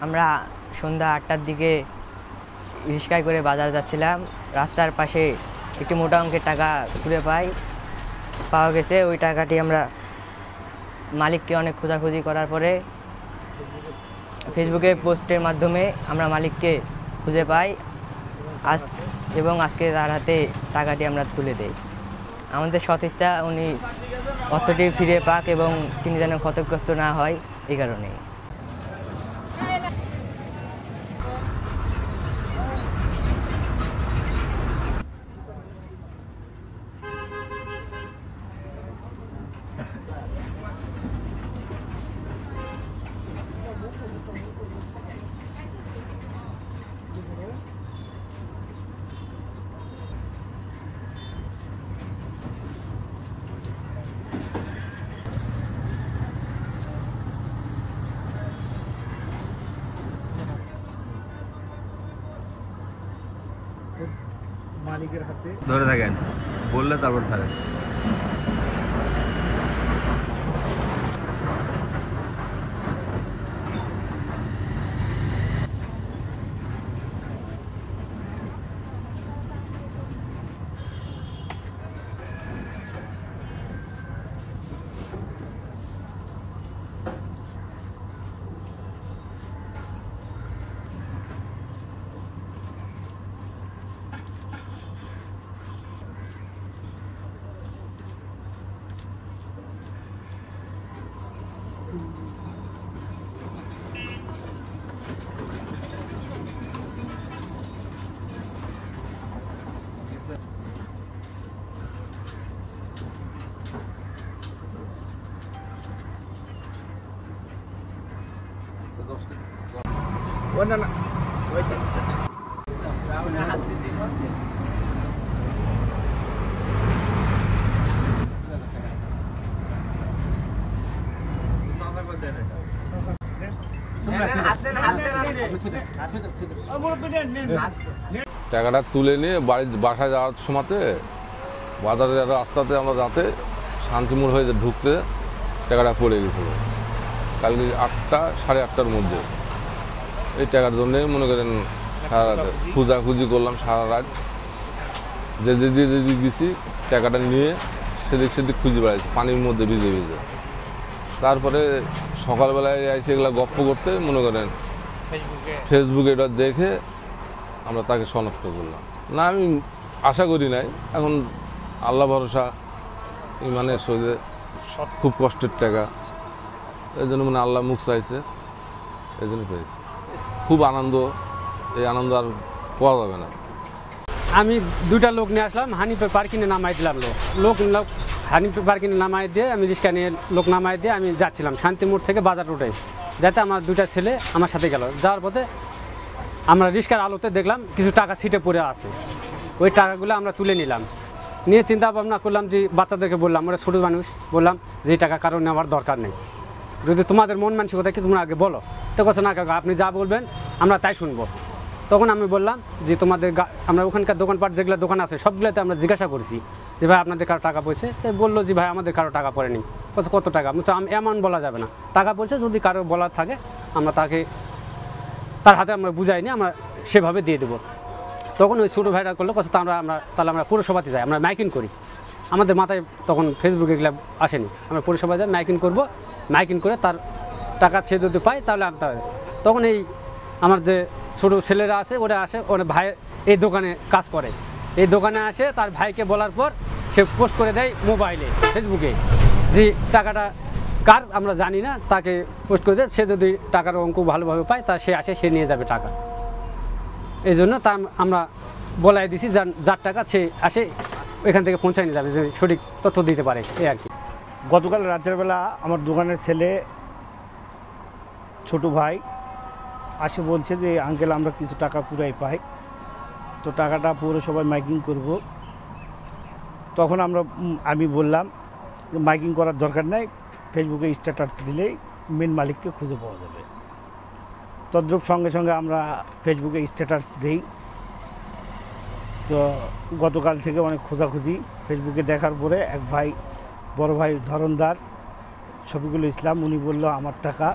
আমরা সন্ধ্যা ৮টার দিকে রিক্সায় করে বাজার যাচ্ছিলাম। রাস্তার পাশে একটি মোটা অঙ্কের টাকা খুঁজে পাওয়া গেছে। ওই টাকাটি আমরা মালিককে অনেক খোঁজাখুঁজি করার পরে ফেসবুকে পোস্টের মাধ্যমে আমরা মালিককে খুঁজে পাই এবং আজকে তার হাতে টাকাটি আমরা তুলে দেই। আমাদের সতীর্থা উনি অর্থটি ফিরে পাক এবং তিনি যেন ক্ষতিগ্রস্ত না হয় এই কারণেই। মালিকের হাতে ধরে থাকেন, বললে তারপর ছাড়েন। টাকাটা তুলে নিয়ে বাসায় যাওয়ার সময়তে বাজারের রাস্তাতে আমরা রাতে শান্তিমূল হয়ে ঢুকতে টাকাটা পড়ে গেছিলো কালকে ৮টা সাড়ে ৮টার মধ্যে। এই টাকার জন্যে মনে করেন সারা রাতে খোঁজাখুঁজি করলাম সারা রাত, যেদিকে গেছি টাকাটা নিয়ে সেদিক খুঁজে বেড়াইছি পানির মধ্যে ভিজে ভিজে। তারপরে সকালবেলায় এসে এগুলো গপ্প করতে মনে করেন ফেসবুকে এটা দেখে আমরা তাকে শনাক্ত করলাম। না আমি আশা করি নাই, এখন আল্লাহ ভরসা ইমানের সঙ্গে খুব কষ্টের টাকা, এই জন্য মানে আল্লাহ মুখ চাইছে, এই জন্য পেয়েছি। খুব আনন্দ, এই আনন্দ আর পাওয়া যাবে না। আমি দুটা লোক নিয়ে আসলাম, হানিফের পার্কিংয়ে নামাই দিলাম। লোক হানিফের পার্কিংয়ে নামাই দিয়ে আমি রিক্সা নিয়ে লোক নামাই দিয়ে আমি যাচ্ছিলাম শান্তিমোড় থেকে বাজার রোডে, যাতে আমার দুটা ছেলে আমার সাথে গেল। যাওয়ার পথে আমরা রিক্সার আলোতে দেখলাম কিছু টাকা ছিটে পড়ে আছে, ওই টাকাগুলো আমরা তুলে নিলাম। নিয়ে চিন্তা ভাবনা করলাম যে বাচ্চাদেরকে বললাম, আমরা ছোটো মানুষ, বললাম যে এই টাকা কারো নেওয়ার দরকার নেই, যদি তোমাদের মন মানসিকতা কি তোমরা আগে বলো। তো কথা না কাকা আপনি যা বলবেন আমরা তাই শুনবো। তখন আমি বললাম যে তোমাদের আমরা ওখানকার দোকানপাট যেগুলো দোকান আছে সবগুলোতে আমরা জিজ্ঞাসা করছি যে ভাই আপনাদের কারো টাকা পড়ছে, তাই বললো যে ভাই আমাদের কারো টাকা পড়েনি। কত টাকা এমন বলা যাবে না, টাকা পড়ছে যদি কারো বলার থাকে আমরা তার হাতে আমরা বুঝাই নিয়ে আমরা সেভাবে দিয়ে দেবো। তখন ওই ছোটো ভাইরা করলো কথা তাহলে আমরা পৌরসভাতে যাই, আমরা মাইকিং করি। আমাদের মাথায় তখন ফেসবুকে এগুলো আসেনি, আমরা পৌরসভায় যাই মাইকিং করবো, মাইকিং করে তার টাকা সে যদি পায় তাহলে তখন এই আমার যে ছোটো ছেলেরা আছে ওরা ভাই এই দোকানে কাজ করে, এই দোকানে আসে তার ভাইকে বলার পর সে পোস্ট করে দেয় মোবাইলে ফেসবুকে যে টাকাটা কার আমরা জানি না, তাকে পোস্ট করে দেয়। সে যদি টাকার অঙ্ক ভালোভাবে পায় তা সে আসে, সে নিয়ে যাবে টাকা। এই জন্য তা আমরা বলাই দিছি যার টাকা সে আসে এখান থেকে পৌঁছায় নিয়ে যাবে, যে সঠিক তথ্য দিতে পারে এই আর কি। গতকাল রাতের বেলা আমার দোকানের ছেলে ছোট ভাই আসে বলছে যে আঙ্কেল আমরা কিছু টাকা পুরাই পাই, তো টাকাটা পৌরসভায় মাইকিং করব। তখন আমি বললাম যে মাইকিং করার দরকার নাই, ফেসবুকে স্ট্যাটাস দিলেই মেন মালিককে খুঁজে পাওয়া যাবে। তদ্রূপ সঙ্গে সঙ্গে আমরা ফেসবুকে স্ট্যাটাস দিই। তো গতকাল থেকে অনেক খোঁজাখুঁজি ফেসবুকে দেখার পরে এক ভাই, বড় ভাই ধরনদার শফিকুল ইসলাম, উনি বলল আমার টাকা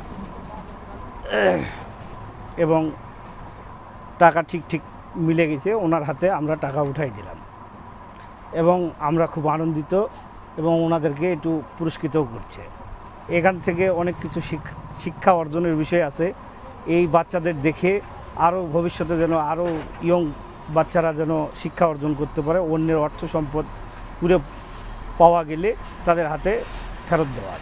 এবং টাকা ঠিক মিলে গেছে, ওনার হাতে আমরা টাকা উঠাই দিলাম এবং আমরা খুব আনন্দিত এবং ওনাদেরকে একটু পুরস্কৃতও করছে। এখান থেকে অনেক কিছু শিক্ষা অর্জনের বিষয় আছে। এই বাচ্চাদের দেখে আরও ভবিষ্যতে যেন আরও ইয়ং বাচ্চারা যেন শিক্ষা অর্জন করতে পারে, অন্যের অর্থ সম্পদ পুরো পাওয়া গেলে তাদের হাতে ফেরত দেওয়া।